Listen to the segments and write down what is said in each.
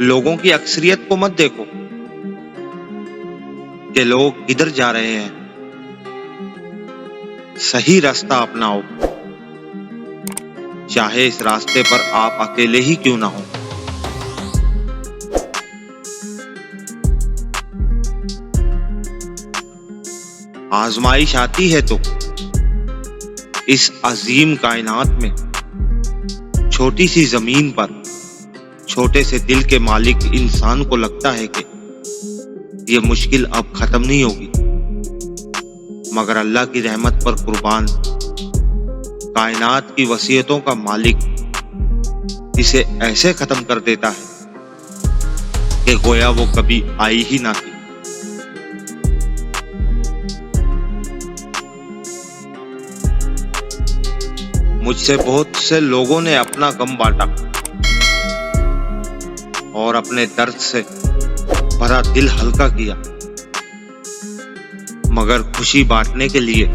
लोगों की अक्सरियत को मत देखो कि लोग किधर जा रहे हैं। सही रास्ता अपनाओ, चाहे इस रास्ते पर आप अकेले ही क्यों ना हो। आजमाइश आती है तो इस अजीम कायनात में, छोटी सी जमीन पर छोटे से दिल के मालिक इंसान को लगता है कि ये मुश्किल अब खत्म नहीं होगी, मगर अल्लाह की रहमत पर कुर्बान, कायनात की वसीयतों का मालिक इसे ऐसे खत्म कर देता है कि गोया वो कभी आई ही ना थी। मुझसे बहुत से लोगों ने अपना गम बांटा और अपने दर्द से भरा दिल हल्का किया, मगर खुशी बांटने के लिए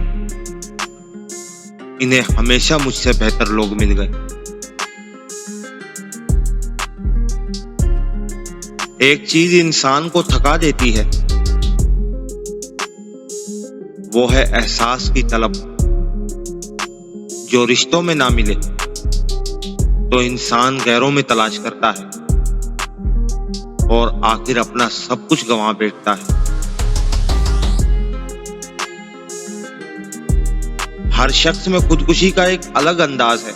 इन्हें हमेशा मुझसे बेहतर लोग मिल गए। एक चीज इंसान को थका देती है, वो है एहसास की तलब। जो रिश्तों में ना मिले तो इंसान गैरों में तलाश करता है और आखिर अपना सब कुछ गंवा बैठता है। हर शख्स में खुदकुशी का एक अलग अंदाज है।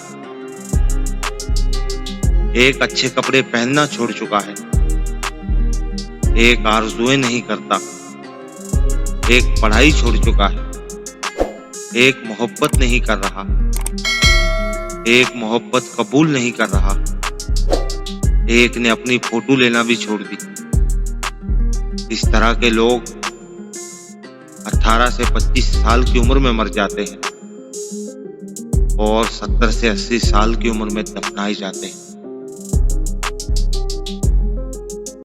एक अच्छे कपड़े पहनना छोड़ चुका है, एक आरज़ुएं नहीं करता, एक पढ़ाई छोड़ चुका है, एक मोहब्बत नहीं कर रहा, एक मोहब्बत कबूल नहीं कर रहा, एक ने अपनी फोटो लेना भी छोड़ दी। इस तरह के लोग 18 से 25 साल की उम्र में मर जाते हैं और 70 से 80 साल की उम्र में दफनाए जाते हैं।